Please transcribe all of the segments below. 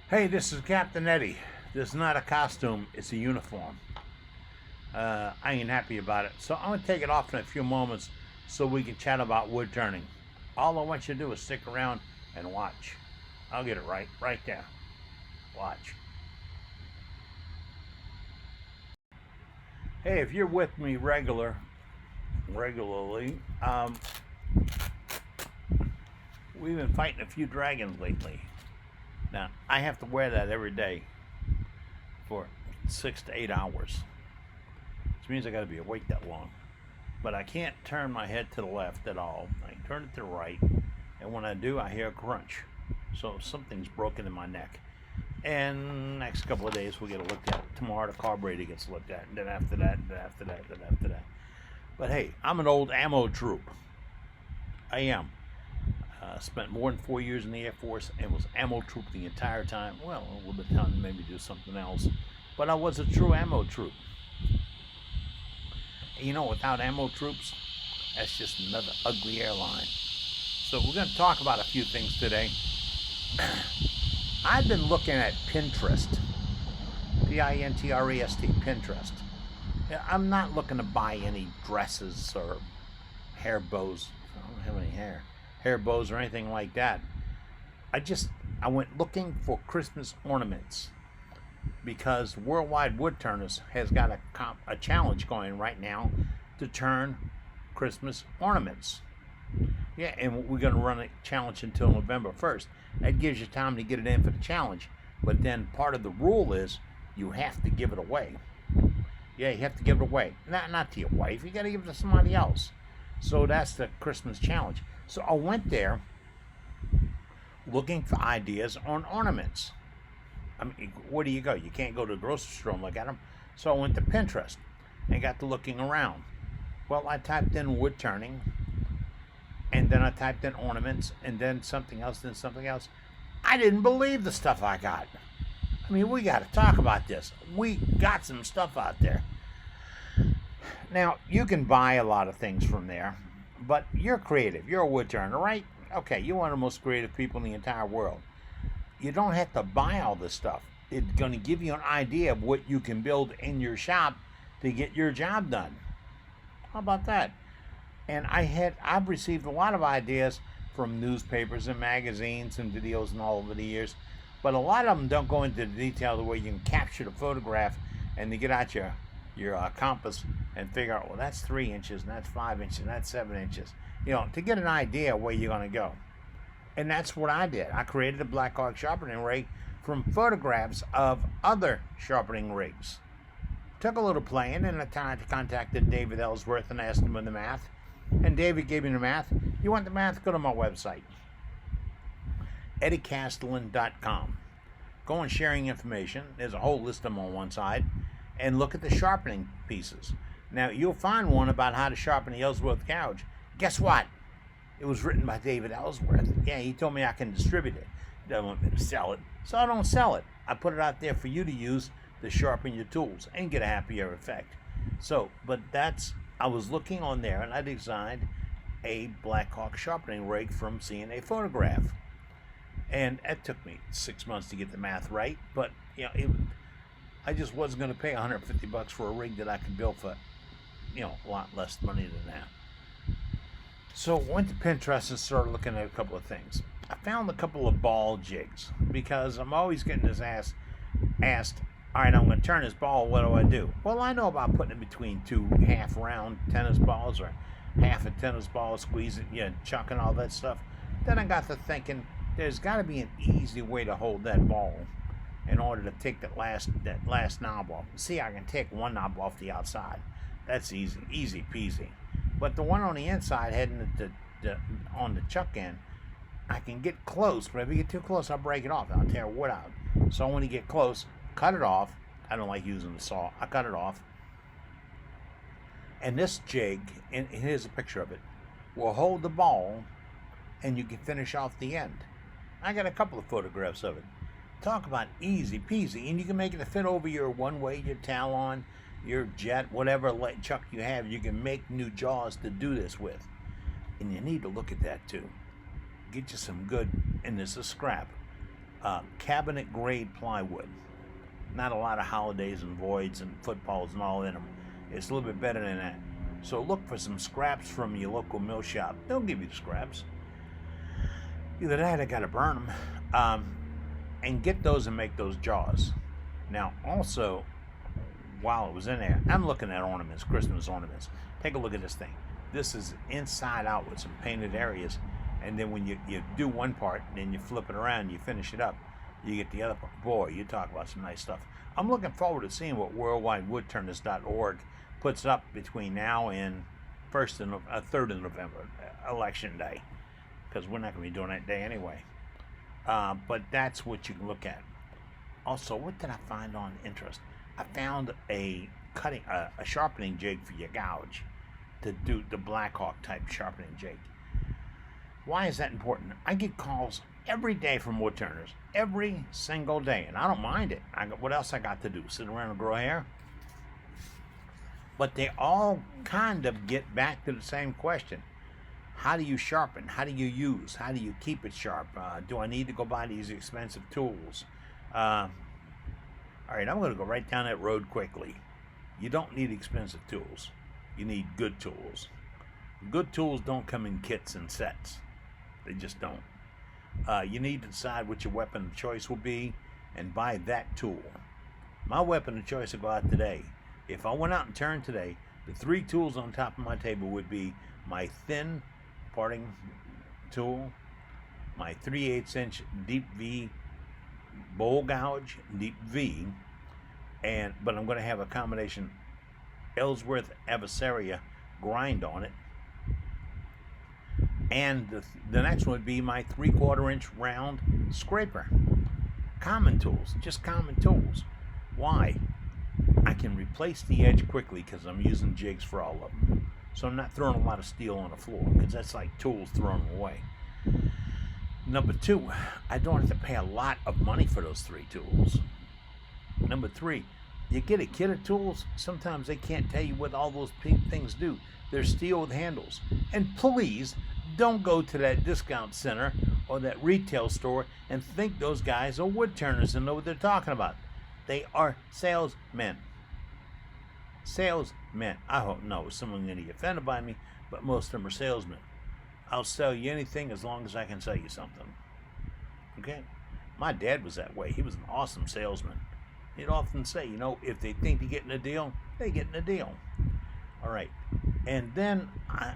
Hey, this is Captain Eddie. This is not a costume, it's a uniform. I ain't happy about it. So I'm going to take it off in a few moments so we can chat about wood turning. All I want you to do is stick around and watch. I'll get it right there. Watch. Hey, if you're with me regularly, we've been fighting a few dragons lately. Now, I have to wear that every day for 6 to 8 hours, which means I got to be awake that long. But I can't turn my head to the left at all. I can turn it to the right, and when I do, I hear a crunch. So something's broken in my neck. And next couple of days, we'll get it looked at. Tomorrow, the carburetor gets looked at, and then after that, and then after that, and then after that. But hey, I'm an old ammo troop. I am. Spent more than 4 years in the Air Force and was ammo troop the entire time. Well, a little bit of time to maybe do something else. But I was a true ammo troop. And you know, without ammo troops, that's just another ugly airline. So we're going to talk about a few things today. I've been looking at Pinterest. Pinterest. Pinterest. I'm not looking to buy any dresses or hair bows. I don't have any hair bows or anything like that. I went looking for Christmas ornaments because Worldwide Woodturners has got a challenge going right now to turn Christmas ornaments. Yeah, and we're going to run a challenge until November 1st. That gives you time to get it in for the challenge. But then part of the rule is you have to give it away. Yeah, you have to give it away. Not to your wife. You got to give it to somebody else. So that's the Christmas challenge. So I went there looking for ideas on ornaments. I mean, where do you go? You can't go to the grocery store and look at them. So I went to Pinterest and got to looking around. Well, I typed in wood turning, and then I typed in ornaments, and then something else, then something else. I didn't believe the stuff I got. I mean, we got to talk about this. We got some stuff out there. Now, you can buy a lot of things from there, but you're creative. You're a wood turner, right? Okay, you're one of the most creative people in the entire world. You don't have to buy all this stuff. It's going to give you an idea of what you can build in your shop to get your job done. How about that? And I've received a lot of ideas from newspapers and magazines and videos and all over the years, but a lot of them don't go into the detail the way you can capture the photograph and to get out your compass and figure out, well, that's 3 inches and that's 5 inches and that's 7 inches, to get an idea of where you're going to go. And that's what I did. I created a Blackhawk sharpening rig from photographs of other sharpening rigs. Took a little playing, and I contacted David Ellsworth and asked him for the math. And David gave me the math. You want the math? Go to my website, eddiecastelin.com. Go on sharing information. There's a whole list of them on one side. And look at the sharpening pieces. Now, you'll find one about how to sharpen the Ellsworth gouge. Guess what? It was written by David Ellsworth. Yeah, he told me I can distribute it. He doesn't want me to sell it. So I don't sell it. I put it out there for you to use to sharpen your tools and get a happier effect. So, I was looking on there and I designed a Blackhawk sharpening rig from seeing a photograph. And it took me 6 months to get the math right, but I just wasn't going to pay $150 for a rig that I could build for, a lot less money than that. So I went to Pinterest and started looking at a couple of things. I found a couple of ball jigs because I'm always getting this asked, all right, I'm going to turn this ball, what do I do? Well, I know about putting it between two half-round tennis balls or half a tennis ball, squeeze it, chucking all that stuff. Then I got to thinking, there's got to be an easy way to hold that ball in order to take that last knob off. See, I can take one knob off the outside. That's easy peasy. But the one on the inside heading on the chuck end, I can get close, but if you get too close, I'll break it off. I'll tear wood out. So when you get close, cut it off. I don't like using the saw. I cut it off. And this jig, and here's a picture of it, will hold the ball, and you can finish off the end. I got a couple of photographs of it. Talk about easy peasy, and you can make it to fit over your one-way, your Talon, your Jet, whatever light chuck you have. You can make new jaws to do this with, and you need to look at that too. Get you some good, and this is scrap, Cabinet grade plywood. Not a lot of holidays and voids and footballs and all in them. It's a little bit better than that. So look for some scraps from your local mill shop. They'll give you the scraps. Either that, I gotta burn them, and get those and make those jaws. Now, also, while it was in there, I'm looking at ornaments, Christmas ornaments. Take a look at this thing. This is inside out with some painted areas, and then when you do one part, and then you flip it around, you finish it up, you get the other part. Boy, you talk about some nice stuff. I'm looking forward to seeing what worldwidewoodturners.org puts up between now and 3rd of November, election day, because we're not going to be doing that day anyway. But that's what you can look at. Also, what did I find on interest? I found a sharpening jig for your gouge, to do the Blackhawk type sharpening jig. Why is that important? I get calls every day from woodturners, every single day, and I don't mind it. What else I got to do? Sit around and grow hair? But they all kind of get back to the same question. How do you sharpen? How do you use? How do you keep it sharp? Do I need to go buy these expensive tools? All right, I'm going to go right down that road quickly. You don't need expensive tools. You need good tools. Good tools don't come in kits and sets. They just don't. You need to decide what your weapon of choice will be and buy that tool. My weapon of choice will go out today. If I went out and turned today, the 3 tools on top of my table would be my thin parting tool, my 3/8 inch deep V bowl gouge, deep V, but I'm going to have a combination Ellsworth Aviceria grind on it. And the next one would be my 3/4 inch round scraper. Common tools, just common tools. Why? I can replace the edge quickly because I'm using jigs for all of them. So I'm not throwing a lot of steel on the floor, because that's like tools thrown away. Number 2, I don't have to pay a lot of money for those 3 tools. Number 3, you get a kit of tools, sometimes they can't tell you what all those things do. They're steel with handles. And please, don't go to that discount center or that retail store and think those guys are wood turners and know what they're talking about. They are salesmen. Salesmen. I hope no, someone's going to get offended by me, but most of them are salesmen. I'll sell you anything as long as I can sell you something. Okay? My dad was that way. He was an awesome salesman. He'd often say, if they think they're getting a deal, they're getting a deal. All right. And then I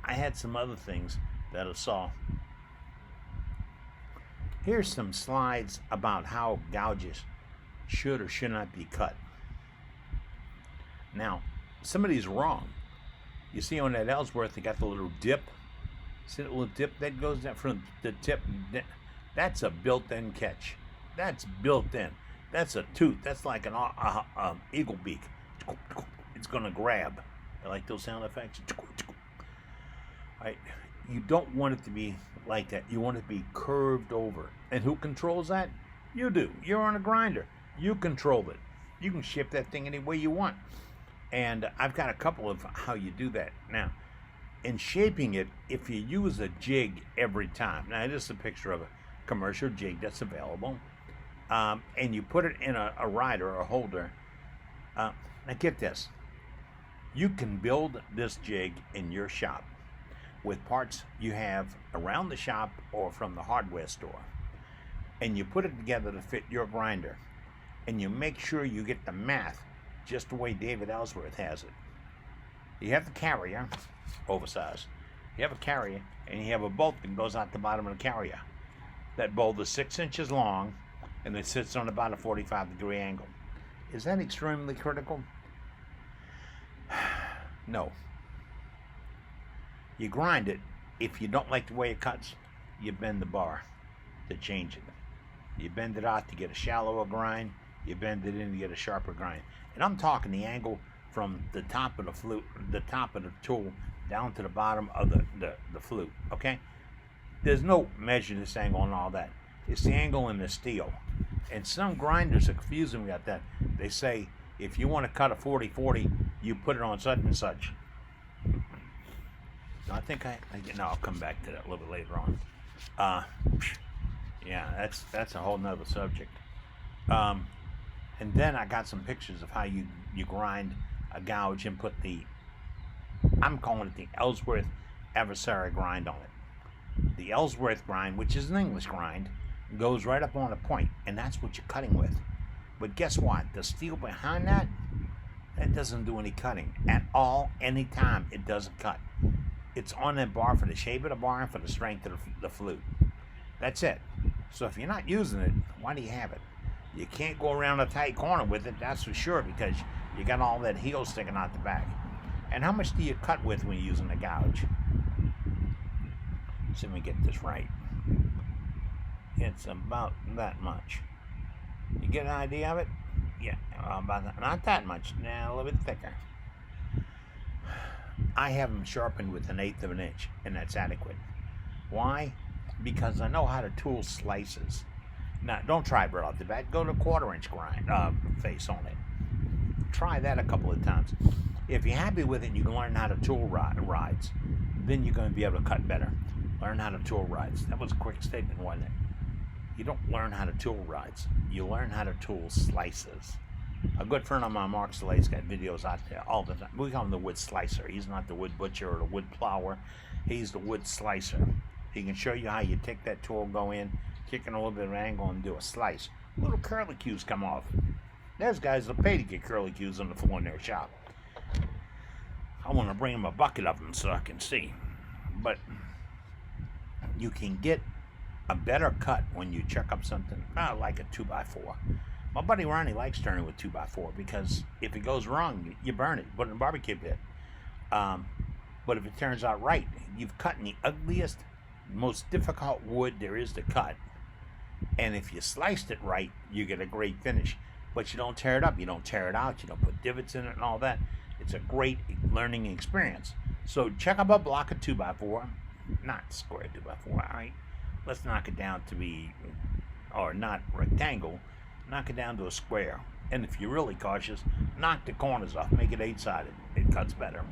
had some other things that I saw. Here's some slides about how gouges should or should not be cut. Now, somebody's wrong. You see on that Ellsworth, they got the little dip. See that little dip that goes down from the tip? That's a built-in catch. That's built in. That's a tooth. That's like an eagle beak. It's going to grab. I like those sound effects. Right? You don't want it to be like that. You want it to be curved over. And who controls that? You do. You're on a grinder. You control it. You can shape that thing any way you want. And I've got a couple of how you do that. Now, in shaping it, if you use a jig every time, now this is a picture of a commercial jig that's available, and you put it in a rider or a holder. Now get this. You can build this jig in your shop with parts you have around the shop or from the hardware store. And you put it together to fit your grinder. And you make sure you get the math just the way David Ellsworth has it. You have the carrier, oversized. You have a carrier, and you have a bolt that goes out the bottom of the carrier. That bolt is 6 inches long, and it sits on about a 45-degree angle. Is that extremely critical? No. You grind it. If you don't like the way it cuts, you bend the bar to change it. You bend it out to get a shallower grind. You bend it in to get a sharper grind. And I'm talking the angle from the top of the flute, the top of the tool, down to the bottom of the flute, okay? There's no measure this angle and all that. It's the angle in the steel. And some grinders are confusing about that. They say, if you want to cut a 40-40, you put it on such and such. I think I'll come back to that a little bit later on. Yeah, that's a whole nother subject. Um, and then I got some pictures of how you grind a gouge and put the, I'm calling it the Ellsworth adversary grind on it. The Ellsworth grind, which is an English grind, goes right up on a point, and that's what you're cutting with. But guess what? The steel behind that, that doesn't do any cutting at all, anytime. It doesn't cut. It's on that bar for the shape of the bar and for the strength of the flute. That's it. So if you're not using it, why do you have it? You can't go around a tight corner with it, that's for sure, because you got all that heel sticking out the back. And how much do you cut with when you're using a gouge? So let me get this right. It's about that much. You get an idea of it? Yeah, about that. Not that much. Now a little bit thicker. I have them sharpened with 1/8 of an inch, and that's adequate. Why? Because I know how to tool slices. Now, don't try it right off the bat. Go to 1/4 inch grind face on it. Try that a couple of times. If you're happy with it, and you can learn how to tool rides. Then you're going to be able to cut better. Learn how to tool rides. That was a quick statement, wasn't it? You don't learn how to tool rides. You learn how to tool slices. A good friend of mine, Mark Slade's got videos out there all the time. We call him the wood slicer. He's not the wood butcher or the wood plower. He's the wood slicer. He can show you how you take that tool, go in, kick in a little bit of angle, and do a slice. Little curlicues come off. There's guys that pay to get curlicues on the floor in their shop. I want to bring them a bucket of them so I can see. But you can get a better cut when you chuck up something like a 2x4. My buddy Ronnie likes turning with 2x4 because if it goes wrong, you burn it. Put it in a barbecue pit. But if it turns out right, you've cut in the ugliest, most difficult wood there is to cut. And if you sliced it right, you get a great finish. But you don't tear it up, you don't tear it out, you don't put divots in it and all that. It's a great learning experience. So check up a block of 2x4, not square 2x4, all right? Let's knock it down to be, or not rectangle, knock it down to a square. And if you're really cautious, knock the corners off, make it 8-sided. It cuts better.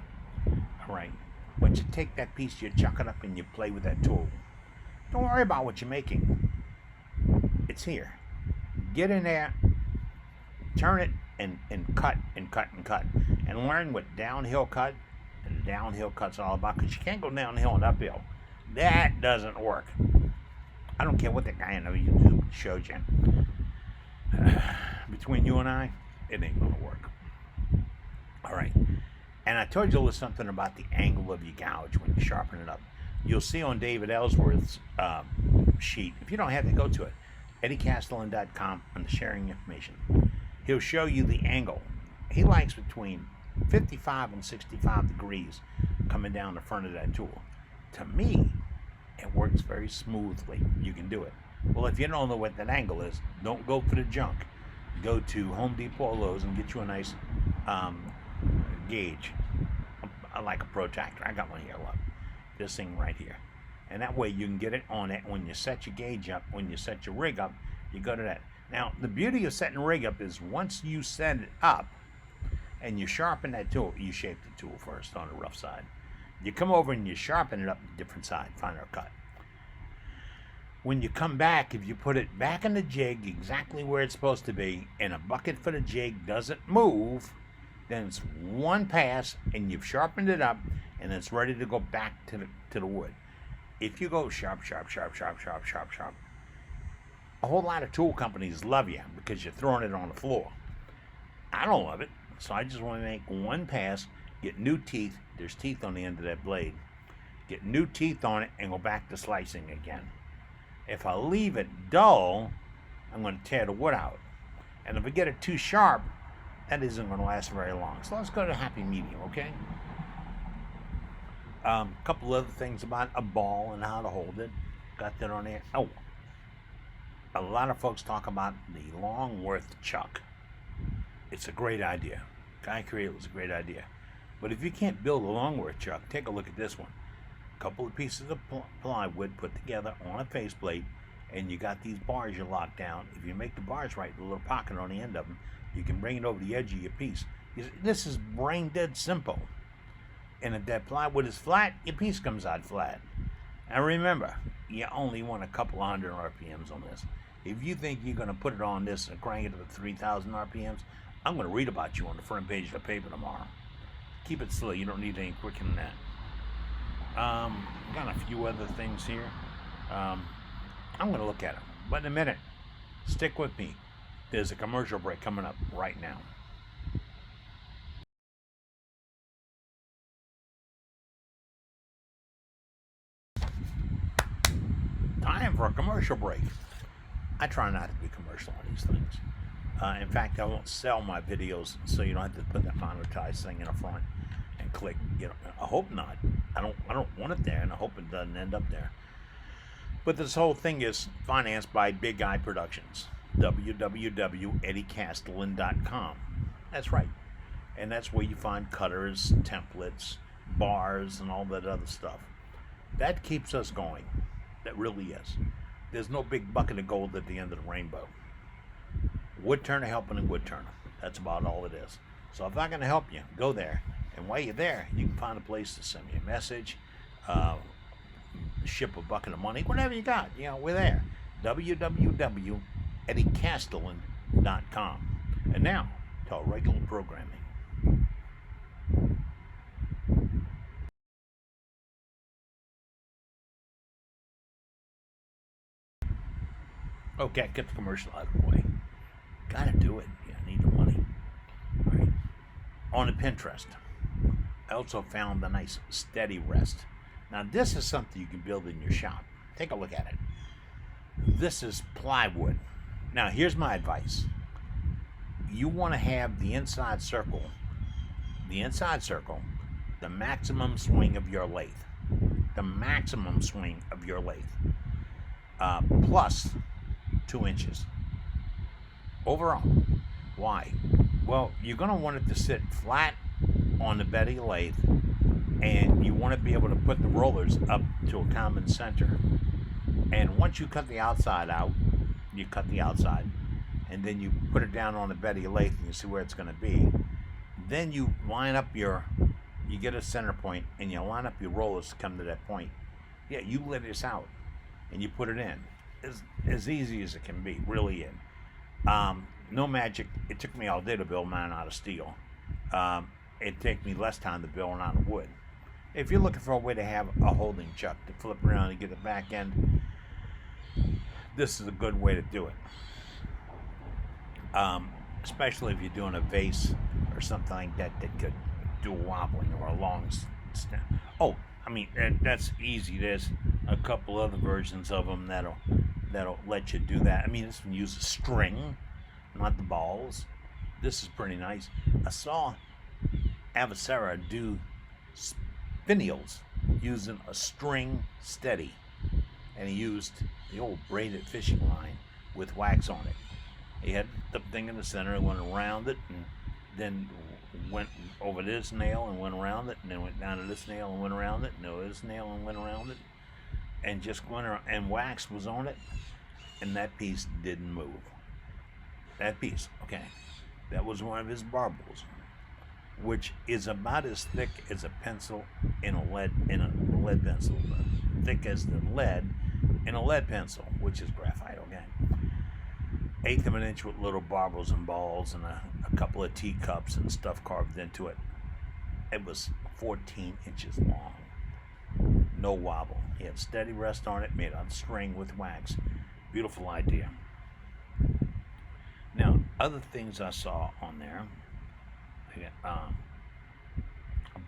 All right. Once you take that piece, you chuck it up and you play with that tool. Don't worry about what you're making. It's here. Get in there, turn it, and cut and cut and cut. And learn what downhill cut and downhill cut's all about, because you can't go downhill and uphill. That doesn't work. I don't care what the guy on YouTube showed you. Between you and I, it ain't gonna work. All right. And I told you a little something about the angle of your gouge when you sharpen it up. You'll see on David Ellsworth's sheet, if you don't have to, go to it, eddiecastellan.com, on the sharing information. He'll show you the angle. He likes between 55 and 65 degrees coming down the front of that tool. To me, it works very smoothly. You can do it. Well, if you don't know what that angle is, don't go for the junk. Go to Home Depot or Lowe's and get you a nice gauge. I like a protractor. I got one here, look. This thing right here. And that way you can get it on it. When you set your gauge up, when you set your rig up, you go to that. Now, the beauty of setting a rig up is once you set it up and you sharpen that tool, you shape the tool first on the rough side. You come over and you sharpen it up a different side, finer cut. When you come back, if you put it back in the jig exactly where it's supposed to be, and a bucket for the jig doesn't move, then it's one pass and you've sharpened it up and it's ready to go back to the wood. If you go sharp, sharp, sharp, sharp, sharp, sharp, sharp, a whole lot of tool companies love you because you're throwing it on the floor. I don't love it, so I just want to make one pass, get new teeth. There's teeth on the end of that blade. Get new teeth on it and go back to slicing again. If I leave it dull, I'm going to tear the wood out. And if I get it too sharp, that isn't going to last very long. So let's go to happy medium, okay? A couple other things about a ball and how to hold it. Got that on there. Oh, a lot of folks talk about the Longworth chuck. It's a great idea. Guy created it was a great idea. But if you can't build a Longworth chuck, take a look at this one. A couple of pieces of plywood put together on a faceplate, and you got these bars you lock down. If you make the bars right, the little pocket on the end of them, you can bring it over the edge of your piece. This is brain dead simple. And if that plywood is flat, your piece comes out flat. And remember, you only want a couple hundred RPMs on this. If you think you're going to put it on this and crank it to 3,000 RPMs, I'm going to read about you on the front page of the paper tomorrow. Keep it slow. You don't need any quicker than that. Got a few other things here. I'm going to look at them. But in a minute, stick with me. There's a commercial break coming up right now. Time for a commercial break. I try not to be commercial on these things. In fact, I won't sell my videos, so you don't have to put that monetized thing in the front and click. You know, I hope not. I don't want it there, and I hope it doesn't end up there. But this whole thing is financed by Big Eye Productions. www.eddiecastelin.com. That's right, and that's where you find cutters, templates, bars, and all that other stuff. That keeps us going. That really is. There's no big bucket of gold at the end of the rainbow. Wood turner helping a wood turner. That's about all it is. So if I'm going to help you, go there. And while you're there, you can find a place to send me a message, ship a bucket of money, whatever you got. You know, we're there. www.eddiecastelin.com. And now, to our regular programming. Okay, get the commercial out of the way. Gotta do it. Yeah, I need the money. All right. On the Pinterest, I also found the nice steady rest. Now, this is something you can build in your shop. Take a look at it. This is plywood. Now, here's my advice. You want to have the inside circle, the maximum swing of your lathe. The maximum swing of your lathe. Plus 2 inches overall. Why? Well, you're going to want it to sit flat on the bed of your lathe, and you want to be able to put the rollers up to a common center. And once you cut the outside out, you cut the outside, and then you put it down on the bed of your lathe and you see where it's going to be. Then you line up you get a center point, and you line up your rollers to come to that point. Yeah, you lay this out and you put it in. As easy as it can be, really in. No magic. It took me all day to build mine out of steel. It'd take me less time to build one out of wood. If you're looking for a way to have a holding chuck to flip around and get the back end, this is a good way to do it. Especially if you're doing a vase or something like that that could do a wobbling or a long stem. Oh, I mean, that's easy. There's a couple other versions of them that'll let you do that. I mean, this one uses string, not the balls. This is pretty nice. I saw Avicera do spinels using a string steady, and he used the old braided fishing line with wax on it. He had the thing in the center and went around it, and then went over this nail and went around it, and then went down to this nail and went around it, and over this nail and went around it, and just went around, and wax was on it, and that piece didn't move. That piece, okay, that was one of his barbels, which is about as thick as a pencil in a lead pencil, thick as the lead in a lead pencil, which is graphite, okay. 1/8 of an inch with little barbels and balls and a couple of teacups and stuff carved into it. It was 14 inches long. No wobble. He had steady rest on it, made on string with wax. Beautiful idea. Now, other things I saw on there, a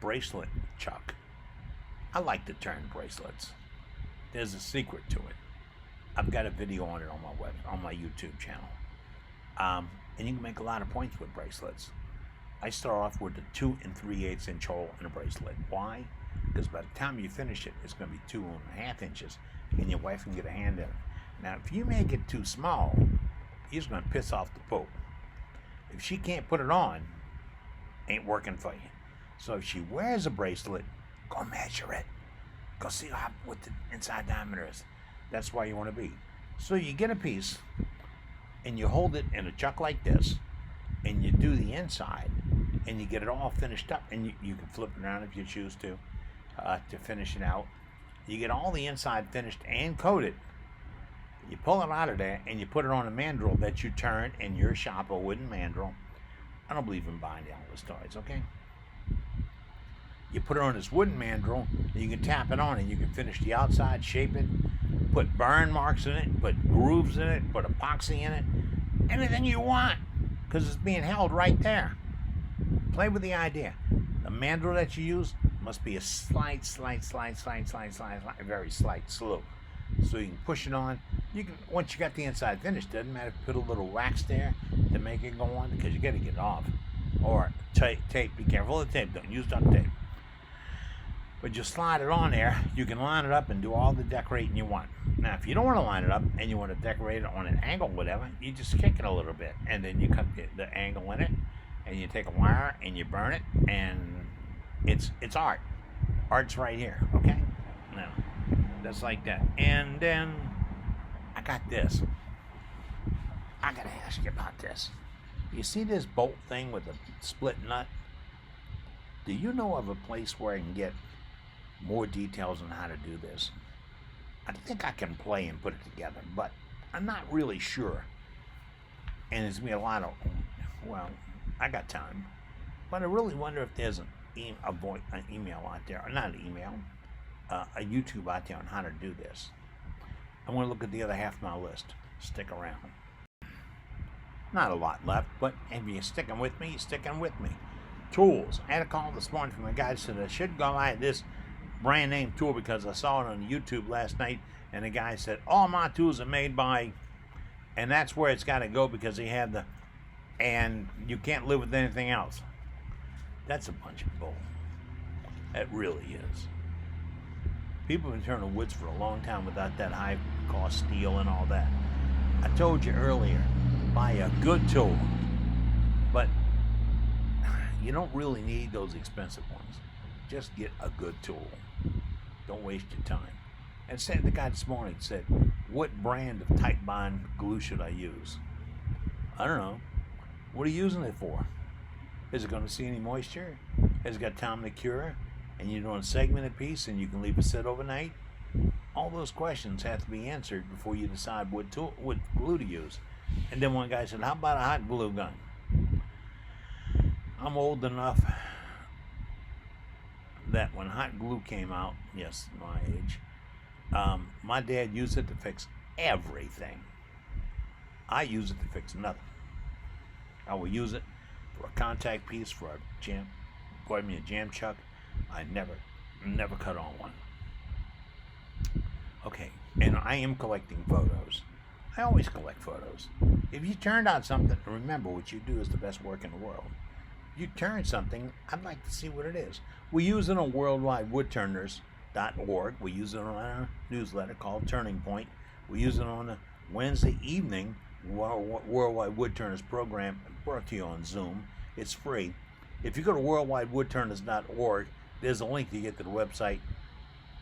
bracelet chuck. I like to turn bracelets. There's a secret to it. I've got a video on it on my YouTube channel. And you can make a lot of points with bracelets. I start off with a 2 3/8 inch hole in a bracelet. Why? Because by the time you finish it, it's going to be 2.5 inches, and your wife can get a hand in it. Now, if you make it too small, he's going to piss off the Pope. If she can't put it on, ain't working for you. So if she wears a bracelet, go measure it. Go see what the inside diameter is. That's why you want to be. So you get a piece, and you hold it in a chuck like this, and you do the inside, and you get it all finished up, and you can flip it around if you choose to finish it out. You get all the inside finished and coated. You pull it out of there and you put it on a mandrel that you turn in your shop, a wooden mandrel. I don't believe in buying Elvis toys, okay? You put it on this wooden mandrel, and you can tap it on, and you can finish the outside, shape it, put burn marks in it, put grooves in it, put epoxy in it, anything you want, because it's being held right there. Play with the idea. The mandrel that you use must be a very slight slope. So you can push it on. You can, once you got the inside finished, doesn't matter if you put a little wax there to make it go on, because you got to get it off. Or tape. Be careful of the tape. Don't use duct tape. But you slide it on there. You can line it up and do all the decorating you want. Now, if you don't want to line it up and you want to decorate it on an angle, whatever, you just kick it a little bit, and then you cut the angle in it, and you take a wire and you burn it, and it's art. Art's right here. Okay. Now, that's like that. And then I got this. I gotta ask you about this. You see this bolt thing with the split nut? Do you know of a place where I can get more details on how to do this? I think I can play and put it together, but I'm not really sure. And there's gonna be a lot of, well, I got time, but I really wonder if there's an email out there, or not an email, a YouTube out there on how to do this. I want to look at the other half of my list. Stick around. Not a lot left, but if you're sticking with me, you're sticking with me. Tools. I had a call this morning from a guy that said I should go buy this brand name tool because I saw it on YouTube last night, and the guy said all my tools are made by, and that's where it's got to go because they have the, and you can't live with anything else. That's a bunch of bull. It really is. People have been turning woods for a long time without that high cost steel and all that. I told you earlier, buy a good tool, but you don't really need those expensive ones. Just get a good tool. Don't waste your time. And said the guy this morning said, what brand of tight bond glue should I use? I don't know. What are you using it for? Is it going to see any moisture? Has it got time to cure? And you're doing a segmented piece and you can leave it sit overnight? All those questions have to be answered before you decide what glue to use. And then one guy said, how about a hot glue gun? I'm old enough that when hot glue came out, yes, my age, my dad used it to fix everything. I use it to fix nothing. I will use it for a contact piece, for a jam chuck. I never cut on one. Okay, and I am collecting photos. I always collect photos. If you turned out something, remember what you do is the best work in the world. You turn something, I'd like to see what it is. We use it on worldwidewoodturners.org. We use it on our newsletter called Turning Point. We use it on a Wednesday evening Worldwide Woodturners program brought to you on Zoom. It's free. If you go to worldwidewoodturners.org, there's a link to get to the website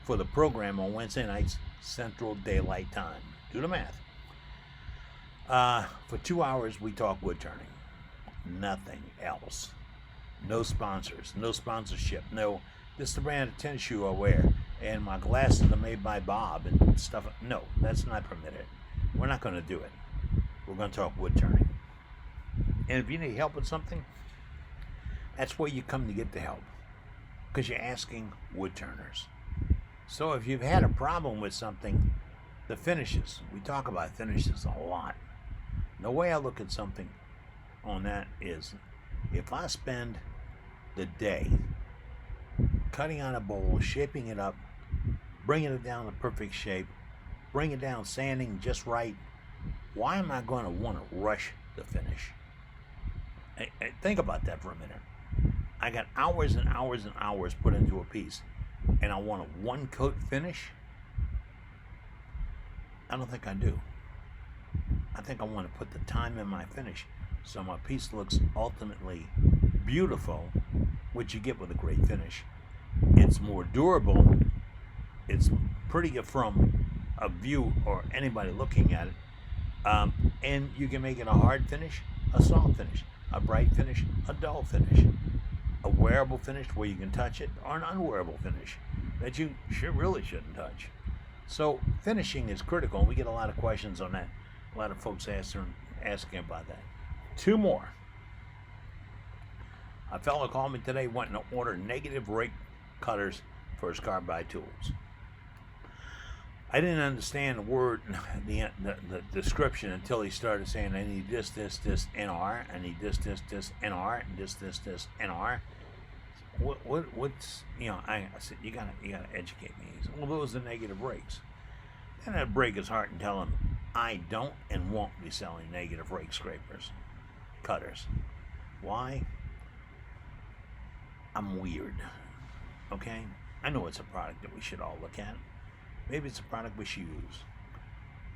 for the program on Wednesday nights, Central Daylight Time. Do the math. For 2 hours, we talk wood turning. Nothing else. No sponsors. No sponsorship. No, this is the brand of tennis shoe I wear, and my glasses are made by Bob and stuff. No, that's not permitted. We're not going to do it. We're going to talk wood turning. And if you need help with something, that's where you come to get the help, because you're asking wood turners. So if you've had a problem with something, the finishes, we talk about finishes a lot. The way I look at something on that is, if I spend the day cutting on a bowl, shaping it up, bringing it down to perfect shape, bring it down, sanding just right, why am I going to want to rush the finish? Think about that for a minute. I got hours and hours and hours put into a piece, and I want a one-coat finish? I don't think I do. I think I want to put the time in my finish so my piece looks ultimately beautiful, which you get with a great finish. It's more durable. It's prettier from a view or anybody looking at it. And you can make it a hard finish, a soft finish, a bright finish, a dull finish, a wearable finish where you can touch it, or an unwearable finish. that you really shouldn't touch. So finishing is critical, and we get a lot of questions on that. A lot of folks asking about that. Two more. A fellow called me today wanting to order negative rake cutters for his carbide tools. I didn't understand the word, the description until he started saying, I need this, NR, I need this, NR, and this, NR. What's, I said, you gotta educate me. He said, well, those are negative rakes. And I'd break his heart and tell him, I don't and won't be selling negative rake scrapers, cutters. Why? I'm weird, okay? I know it's a product that we should all look at. Maybe it's a product we should use.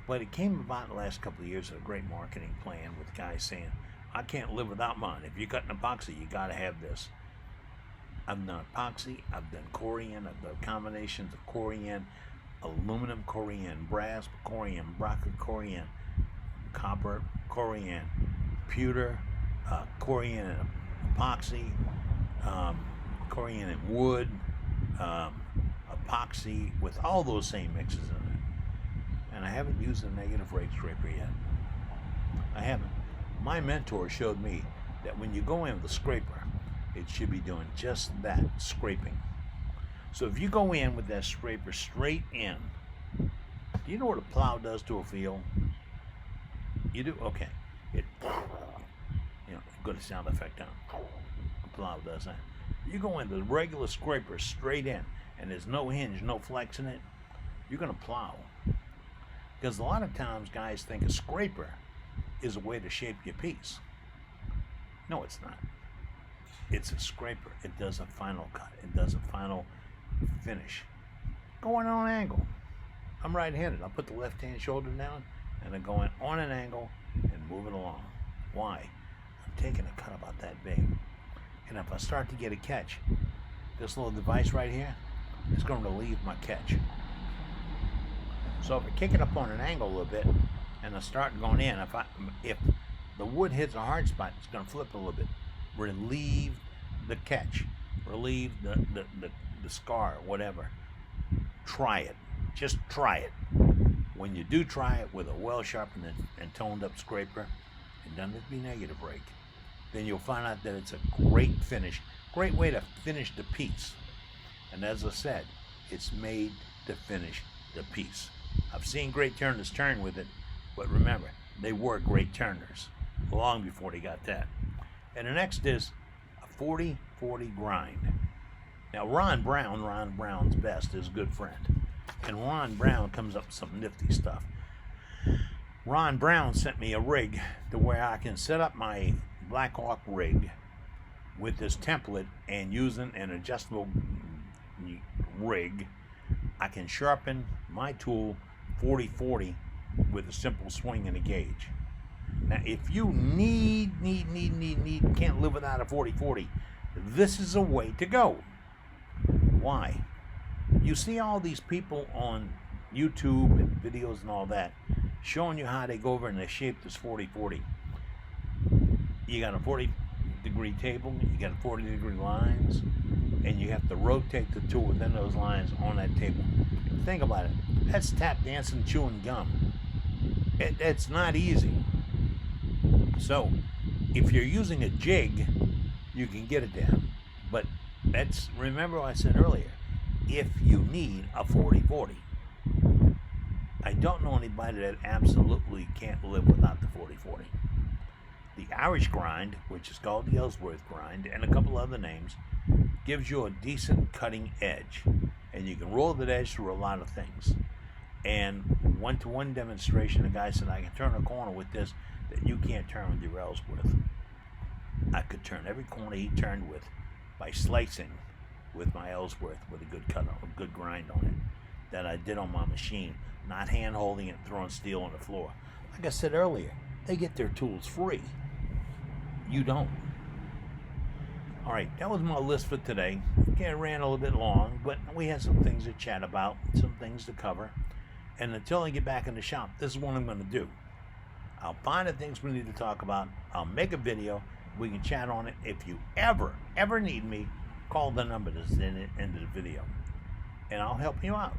But it came about in the last couple of years of a great marketing plan with guys saying, I can't live without mine. If you cut an epoxy, you got to have this. I've done epoxy, I've done corian, I've done combinations of corian, aluminum corian, brass corian, bracket corian, copper corian, pewter, corian and epoxy, corian and wood, epoxy with all those same mixes in it. And I haven't used a negative rake scraper yet. I haven't. My mentor showed me that when you go in with a scraper, it should be doing just that, scraping. So if you go in with that scraper straight in, do you know what a plow does to a field? You do? Okay. It, good sound effect on a plow does that. You go in the regular scraper straight in, and there's no hinge, no flex in it, you're going to plow. Because a lot of times guys think a scraper is a way to shape your piece. No, it's not. It's a scraper. It does a final cut. It does a final finish. Going on an angle. I'm right-handed. I'll put the left-hand shoulder down, and I'm going on an angle and moving along. Why? I'm taking a cut about that big. And if I start to get a catch, this little device right here is going to relieve my catch. So if I kick it up on an angle a little bit and I start going in, if the wood hits a hard spot, it's going to flip a little bit. Relieve the catch. Relieve the scar, whatever. Try it. Just try it. When you do try it with a well-sharpened and toned up scraper, and doesn't have to be negative rake, then you'll find out that it's a great finish, great way to finish the piece. And as I said, it's made to finish the piece. I've seen great turners turn with it, but remember, they were great turners long before they got that. And the next is a 40-40 grind. Now Ron Brown's best, is a good friend. And Ron Brown comes up with some nifty stuff. Ron Brown sent me a rig to where I can set up my Black Hawk rig with this template, and using an adjustable rig, I can sharpen my tool 40-40 with a simple swing and a gauge. Now, if you can't live without a 40-40, this is a way to go. Why? You see all these people on YouTube and videos and all that showing you how they go over and they shape this 40-40. You got a 40-degree table, you got 40-degree lines, and you have to rotate the tool within those lines on that table. Think about it. That's tap dancing, chewing gum. It's not easy. So, if you're using a jig, you can get it down. But remember what I said earlier, if you need a 40-40. I don't know anybody that absolutely can't live without the 40-40. The Irish grind, which is called the Ellsworth grind, and a couple other names, gives you a decent cutting edge. And you can roll that edge through a lot of things. And one-to-one demonstration, the guy said, I can turn a corner with this that you can't turn with your Ellsworth. I could turn every corner he turned with by slicing with my Ellsworth with a good cut, a good grind on it that I did on my machine, not hand holding it and throwing steel on the floor. Like I said earlier, they get their tools free. You don't. All right, that was my list for today. Okay, I ran a little bit long, but we had some things to chat about, some things to cover. And until I get back in the shop, this is what I'm going to do. I'll find the things we need to talk about. I'll make a video. We can chat on it. If you ever need me, call the number that's in the end of the video. and I'll help you out.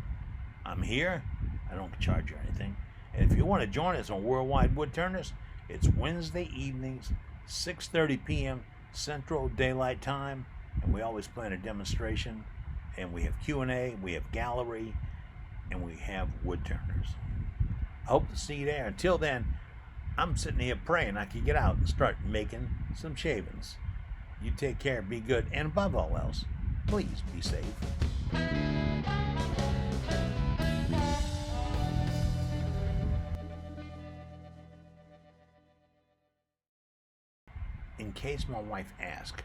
I'm here. I don't charge you anything. And if you want to join us on Worldwide Woodturners, it's Wednesday evenings, 6:30 p.m. Central Daylight Time, and we always plan a demonstration, and we have Q&A, we have gallery, and we have woodturners. I hope to see you there. Until then, I'm sitting here praying I can get out and start making some shavings. You take care, be good, and above all else, please be safe. In case my wife asked,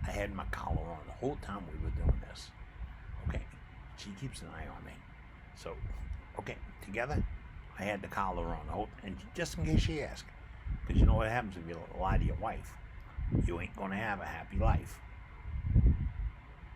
I had my collar on the whole time we were doing this. Okay, she keeps an eye on me. So, okay, together, I had the collar on the whole, and just in case she asked, because you know what happens if you lie to your wife, you ain't gonna have a happy life.